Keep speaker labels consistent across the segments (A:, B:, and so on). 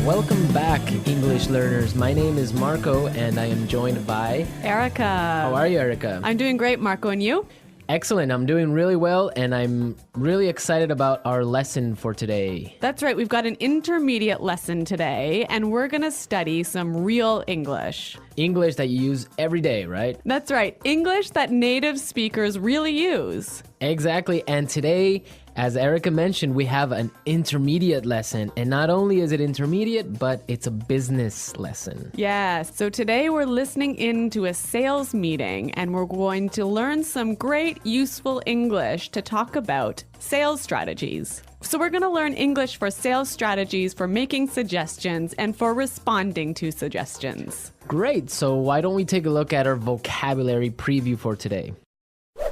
A: Welcome back, English learners. My name is Marco, and I am joined by
B: Erica.
A: How are you, Erica?
B: I'm doing great, Marco, and you?
A: Excellent. I'm doing really well, and I'm really excited about our lesson for today.
B: That's right. We've got an intermediate lesson today, and we're going to study some real English.
A: English that you use every day, right?
B: That's right. English that native speakers really use.
A: Exactly. And today, as Erica mentioned, we have an intermediate lesson. And not only is it intermediate, but it's a business lesson.
B: Yes. So today we're listening in to a sales meeting, and we're going to learn some great, useful English to talk about sales strategies. So we're going to learn English for sales strategies, for making suggestions, and for responding to suggestions.
A: Great. So why don't we take a look at our vocabulary preview for today?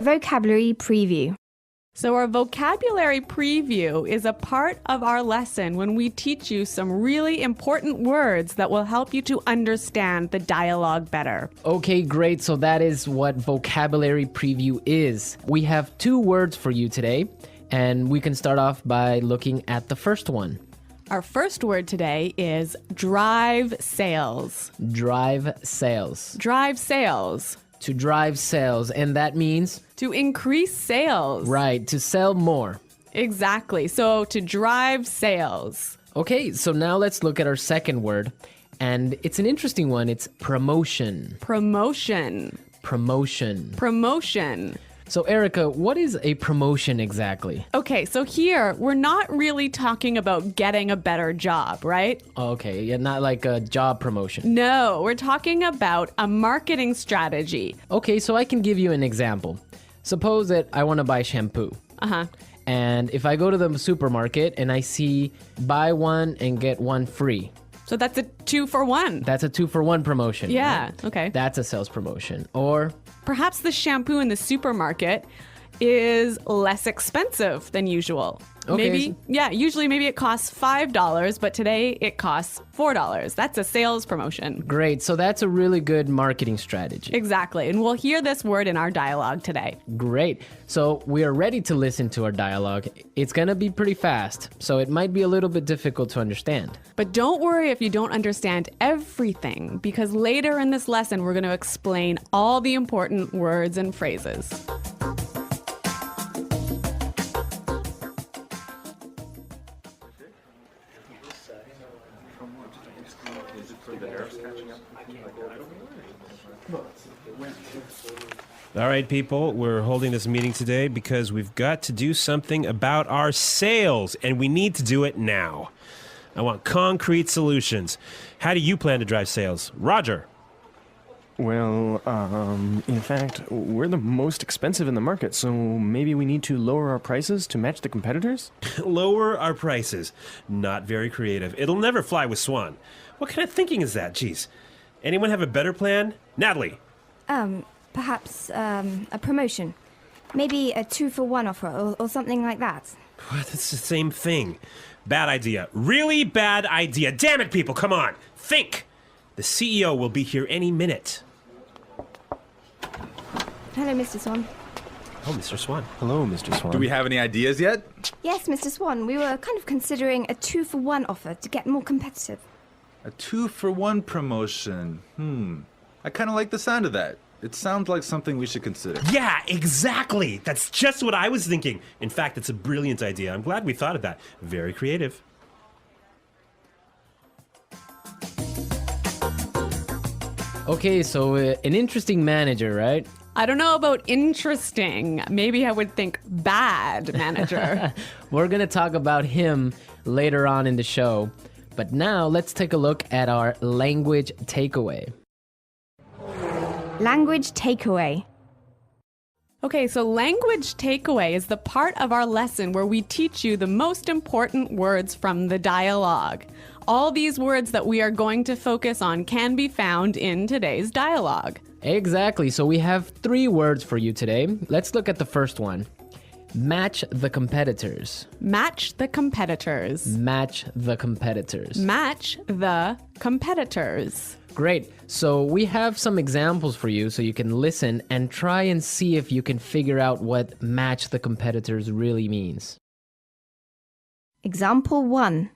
C: Vocabulary preview.
B: So our vocabulary preview is a part of our lesson when we teach you some really important words that will help you to understand the dialogue better.
A: Okay, great. So that is what vocabulary preview is. We have 2 words for you today, and we can start off by looking at the first one.
B: Our first word today is drive sales.
A: Drive sales.
B: Drive sales.
A: To drive sales, and that means?
B: To increase sales.
A: Right, to sell more.
B: Exactly. So to drive sales.
A: Okay, so now let's look at our second word, and it's an interesting one. It's promotion.
B: Promotion.
A: Promotion.
B: Promotion.
A: So Erica, what is a promotion exactly?
B: Okay, so here we're not really talking about getting a better job, right?
A: Okay, yeah, not like a job promotion.
B: No, we're talking about a marketing strategy.
A: Okay, so I can give you an example. Suppose that I want to buy shampoo.
B: Uh-huh.
A: And if I go to the supermarket and I see buy one and get one free.
B: So that's a 2-for-1.
A: That's a 2-for-1 promotion.
B: Yeah,
A: right?
B: okay.
A: That's a sales promotion. Or
B: perhaps the shampoo in the supermarket is less expensive than usual.
A: Okay.
B: Usually maybe it costs $5, but today it costs $4. That's a sales promotion.
A: great. So that's a really good marketing strategy.
B: Exactly. And we'll hear this word in our dialogue today.
A: Great. So we are ready to listen to our dialogue. It's going to be pretty fast, so it might be a little bit difficult to understand.
B: But don't worry if you don't understand everything, because later in this lesson, we're going to explain all the important words and phrases.
D: All right, people, we're holding this meeting today because we've got to do something about our sales, and we need to do it now. I want concrete solutions. How do you plan to drive sales? Roger.
E: Well, in fact, we're the most expensive in the market, so maybe we need to lower our prices to match the competitors?
D: Lower our prices. Not very creative. It'll never fly with Swan. What kind of thinking is that? Jeez. Anyone have a better plan? Natalie.
C: Perhaps a promotion. Maybe a 2-for-1 offer or something like that.
D: What? That's the same thing. Bad idea. Really bad idea. Damn it, people, come on. Think. The CEO will be here any minute.
C: Hello, Mr. Swan.
D: Oh, Mr. Swan.
E: Hello, Mr. Swan.
F: Do we have any ideas yet?
C: Yes, Mr. Swan. We were kind of considering a 2-for-1 offer to get more competitive.
F: A 2-for-1 promotion. I kind of like the sound of that. It sounds like something we should consider.
D: Yeah, exactly. That's just what I was thinking. In fact, it's a brilliant idea. I'm glad we thought of that. Very creative.
A: Okay, so an interesting manager, right?
B: I don't know about interesting. Maybe I would think bad manager.
A: We're going to talk about him later on in the show. But now let's take a look at our language takeaway.
C: Language takeaway.
B: Okay, so language takeaway is the part of our lesson where we teach you the most important words from the dialogue. All these words that we are going to focus on can be found in today's dialogue.
A: Exactly. So we have 3 words for you today. Let's look at the first one. Match the competitors.
B: Match the competitors.
A: Match the competitors.
B: Match the competitors.
A: Great. So we have some examples for you so you can listen and try and see if you can figure out what match the competitors really means.
C: Example 1.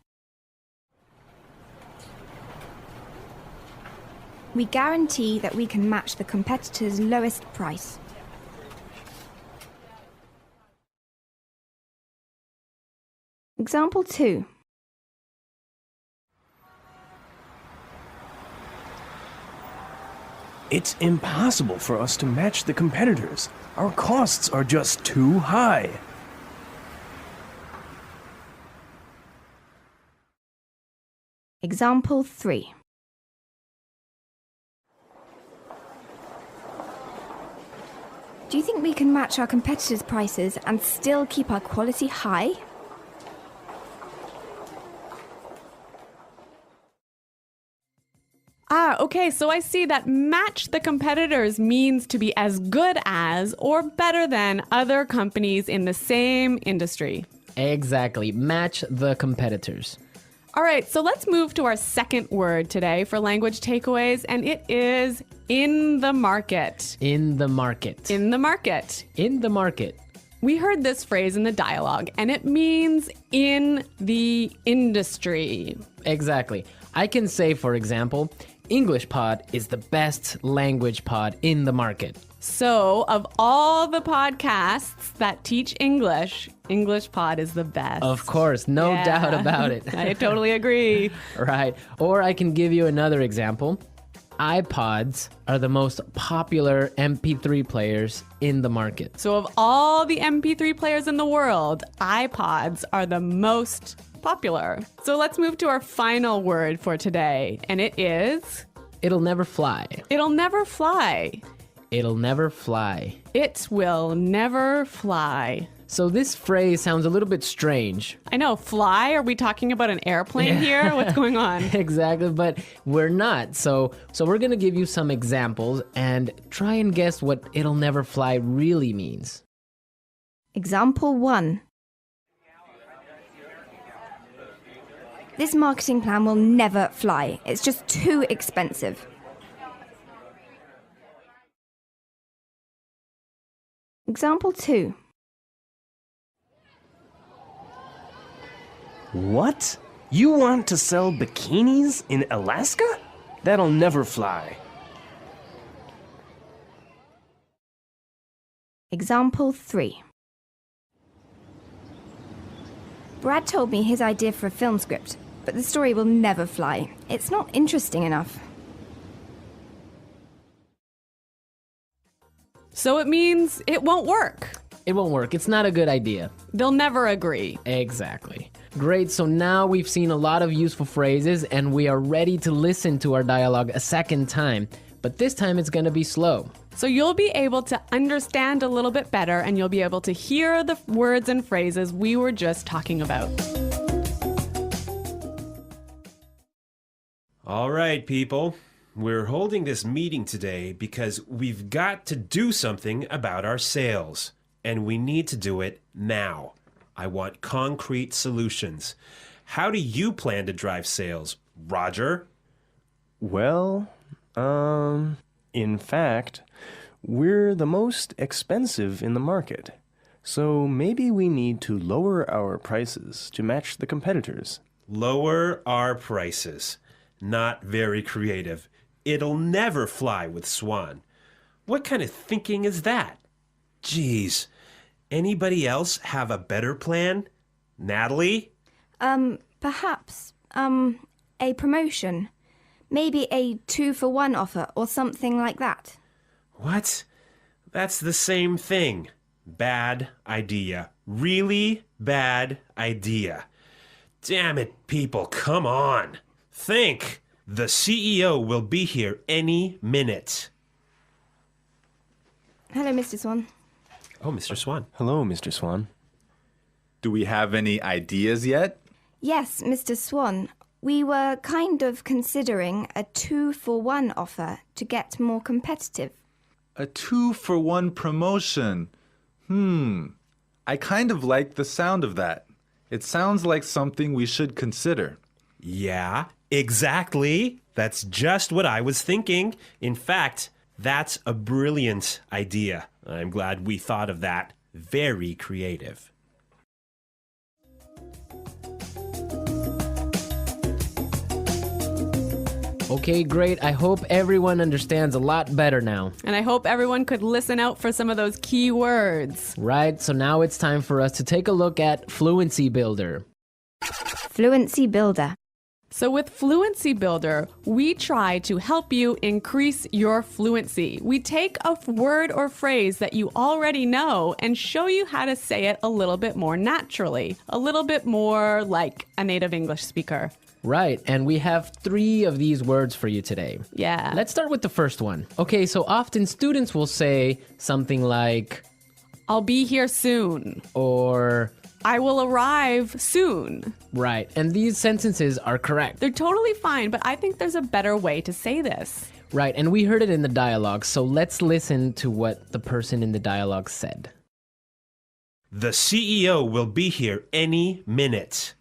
C: We guarantee that we can match the competitor's lowest price. Example 2.
E: It's impossible for us to match the competitors. Our costs are just too high.
C: Example 3. Do you think we can match our competitors' prices and still keep our quality high?
B: Okay, so I see that match the competitors means to be as good as or better than other companies in the same industry.
A: Exactly. Match the competitors.
B: All right, so let's move to our second word today for language takeaways, and it is in the market.
A: In the market.
B: In the market.
A: In the market.
B: We heard this phrase in the dialogue, and it means in the industry.
A: Exactly. I can say, for example, English Pod is the best language pod in the market.
B: So, of all the podcasts that teach English, English Pod is the best.
A: Of course, no
B: Yeah.
A: doubt about it.
B: I totally agree.
A: Right. Or I can give you another example. iPods are the most popular MP3 players in the market.
B: So, of all the MP3 players in the world, iPods are the most popular. So, let's move to our final word for today, and it is
A: It'll never fly.
B: it'll never fly.
A: It'll never fly.
B: It will never fly.
A: So this phrase sounds a little bit strange.
B: I know, fly? Are we talking about an airplane here? What's going on?
A: Exactly, but we're not. So we're going to give you some examples and try and guess what it'll never fly really means.
C: Example 1. This marketing plan will never fly. It's just too expensive. Example 2.
E: What? You want to sell bikinis in Alaska? That'll never fly.
C: Example 3. Brad told me his idea for a film script, but the story will never fly. It's not interesting enough.
B: So it means it won't work.
A: It won't work. It's not a good idea.
B: They'll never agree.
A: Exactly. Great. So now we've seen a lot of useful phrases and we are ready to listen to our dialogue a second time. But this time it's going to be slow.
B: So you'll be able to understand a little bit better and you'll be able to hear the words and phrases we were just talking about.
D: All right, people. We're holding this meeting today because we've got to do something about our sales. And we need to do it now. I want concrete solutions. How do you plan to drive sales, Roger?
E: Well, in fact, we're the most expensive in the market. So maybe we need to lower our prices to match the competitors.
D: Lower our prices. Not very creative. It'll never fly with Swan. What kind of thinking is that? Geez. Anybody else have a better plan? Natalie?
C: Perhaps, a promotion. Maybe a 2-for-1 offer or something like that.
D: What? That's the same thing. Bad idea. Really bad idea. Damn it, people, come on. Think. The CEO will be here any minute.
C: Hello, Mr. Swan.
D: Oh, Mr. Swan.
E: Hello, Mr. Swan.
F: Do we have any ideas yet?
C: Yes, Mr. Swan. We were kind of considering a 2-for-1 offer to get more competitive.
F: A 2-for-1 promotion. I kind of like the sound of that. It sounds like something we should consider.
D: Yeah, exactly. That's just what I was thinking. In fact, that's a brilliant idea. I'm glad we thought of that. Very creative.
A: Okay, great. I hope everyone understands a lot better now.
B: And I hope everyone could listen out for some of those key words.
A: Right, so now it's time for us to take a look at Fluency Builder.
C: Fluency Builder.
B: So with Fluency Builder, we try to help you increase your fluency. We take a word or phrase that you already know and show you how to say it a little bit more naturally, a little bit more like a native English speaker.
A: Right, and we have 3 of these words for you today.
B: Yeah.
A: Let's start with the first one. Okay, so often students will say something like,
B: I'll be here soon.
A: or,
B: I will arrive soon.
A: right, and these sentences are correct.
B: They're totally fine, but I think there's a better way to say this.
A: Right, and we heard it in the dialogue, so let's listen to what the person in the dialogue said.
D: The CEO will be here any minute.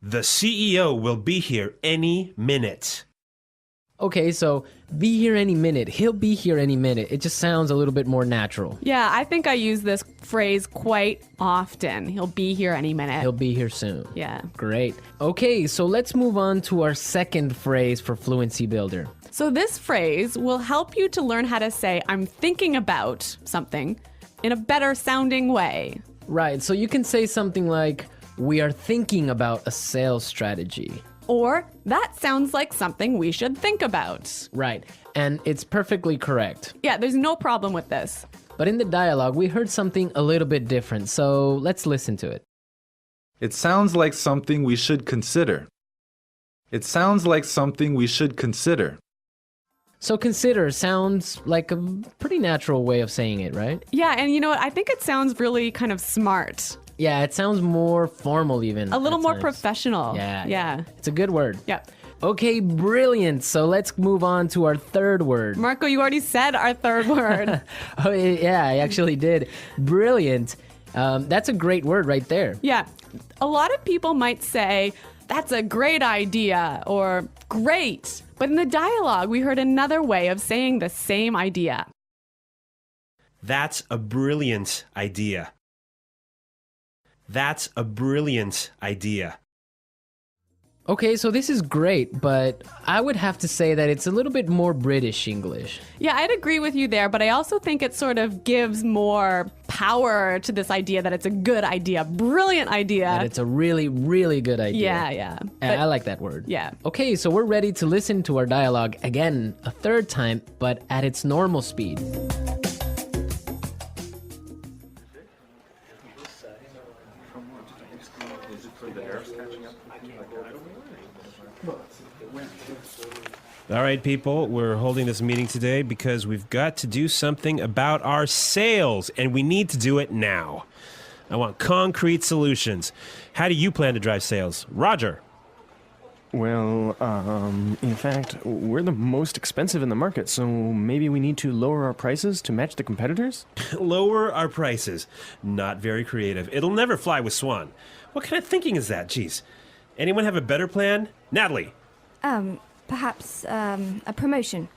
D: The CEO will be here any minute.
A: Okay, so be here any minute. He'll be here any minute. It just sounds a little bit more natural.
B: Yeah, I think I use this phrase quite often. He'll be here any minute.
A: He'll be here soon.
B: Yeah.
A: Great. Okay, so let's move on to our second phrase for Fluency Builder.
B: So this phrase will help you to learn how to say I'm thinking about something in a better sounding way.
A: Right, so you can say something like, we are thinking about a sales strategy.
B: Or that sounds like something we should think about.
A: Right, and it's perfectly correct.
B: Yeah, there's no problem with this.
A: But in the dialogue, we heard something a little bit different, so let's listen to it.
F: It sounds like something we should consider. It sounds like something we should consider.
A: So consider sounds like a pretty natural way of saying it, right?
B: Yeah, and you know what? I think it sounds really kind of smart.
A: Yeah, it sounds more formal even.
B: A little
A: at
B: more
A: times.
B: professional.
A: Yeah.
B: Yeah.
A: It's a good word.
B: Yeah.
A: Okay, brilliant. So let's move on to our third word.
B: Marco, you already said our third word.
A: Oh, yeah, I actually did. Brilliant. That's a great word right there.
B: Yeah. A lot of people might say, that's a great idea or great. But in the dialogue, we heard another way of saying the same idea.
D: That's a brilliant idea. That's a brilliant idea.
A: Okay, so this is great, but I would have to say that it's a little bit more British English.
B: Yeah, I'd agree with you there, but I also think it sort of gives more power to this idea that it's a good idea, brilliant idea.
A: And it's a really, really good idea.
B: Yeah.
A: I like that word.
B: Yeah.
A: Okay, so we're ready to listen to our dialogue again a third time, but at its normal speed.
D: All right, people, we're holding this meeting today because we've got to do something about our sales, and we need to do it now. I want concrete solutions. How do you plan to drive sales? Roger.
E: Well, in fact, we're the most expensive in the market, so maybe we need to lower our prices to match the competitors?
D: Lower our prices. Not very creative. It'll never fly with Swan. What kind of thinking is that? Jeez. Anyone have a better plan? Natalie.
C: Perhaps a promotion.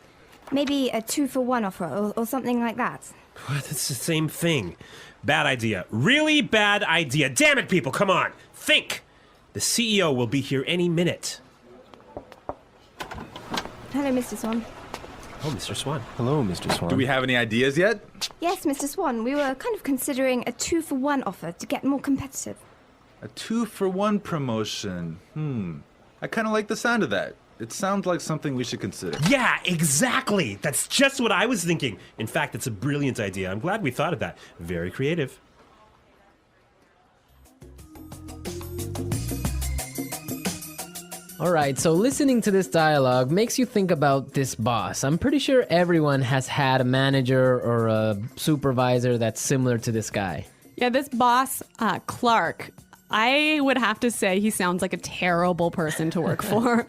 C: Maybe a 2-for-1 offer or something like that.
D: What? It's the same thing. Bad idea. Really bad idea. Damn it, people, come on. Think. The CEO will be here any minute.
C: Hello, Mr. Swan.
D: Oh, Mr. Swan.
E: Hello, Mr. Swan.
F: Do we have any ideas yet?
C: Yes, Mr. Swan, we were kind of considering a 2-for-1 offer to get more competitive.
F: A 2-for-1 promotion. I kind of like the sound of that. It sounds like something we should consider.
D: Yeah, exactly. That's just what I was thinking. In fact, it's a brilliant idea. I'm glad we thought of that. Very creative.
A: All right, so listening to this dialogue makes you think about this boss. I'm pretty sure everyone has had a manager or a supervisor that's similar to this guy.
B: Yeah, this boss, Clark, I would have to say he sounds like a terrible person to work for.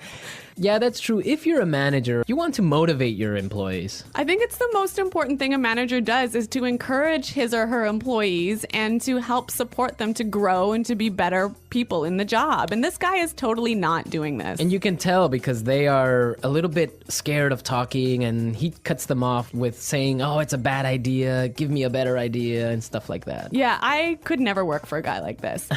A: Yeah, that's true. If you're a manager, you want to motivate your employees.
B: I think it's the most important thing a manager does is to encourage his or her employees and to help support them to grow and to be better people in the job. And this guy is totally not doing this.
A: And you can tell because they are a little bit scared of talking, and he cuts them off with saying, oh, it's a bad idea, give me a better idea, and stuff like that.
B: Yeah, I could never work for a guy like this.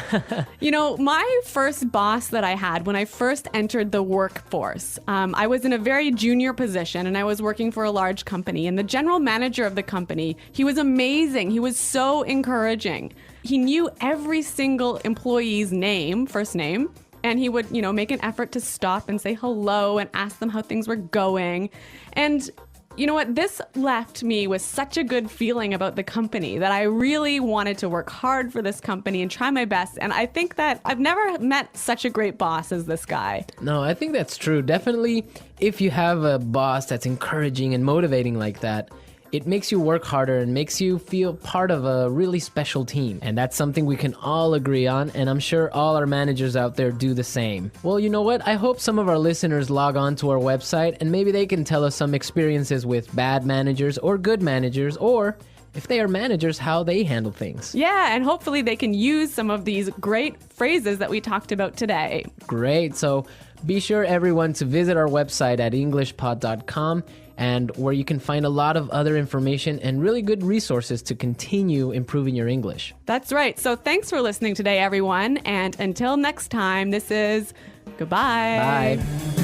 B: You know, my first boss that I had when I first entered the workforce, workforce. I was in a very junior position and I was working for a large company, and the general manager of the company, he was amazing. He was so encouraging. He knew every single employee's name, first name, and he would, make an effort to stop and say hello and ask them how things were going. And you know what? This left me with such a good feeling about the company that I really wanted to work hard for this company and try my best. And I think that I've never met such a great boss as this guy.
A: No, I think that's true. Definitely, if you have a boss that's encouraging and motivating like that, it makes you work harder and makes you feel part of a really special team. And that's something we can all agree on, and I'm sure all our managers out there do the same. Well, you know what? I hope some of our listeners log on to our website and maybe they can tell us some experiences with bad managers or good managers, or if they are managers, how they handle things.
B: Yeah, and hopefully they can use some of these great phrases that we talked about today.
A: Great. So be sure, everyone, to visit our website at englishpod.com, and where you can find a lot of other information and really good resources to continue improving your English.
B: That's right. So thanks for listening today, everyone. And until next time, this is goodbye.
A: Bye.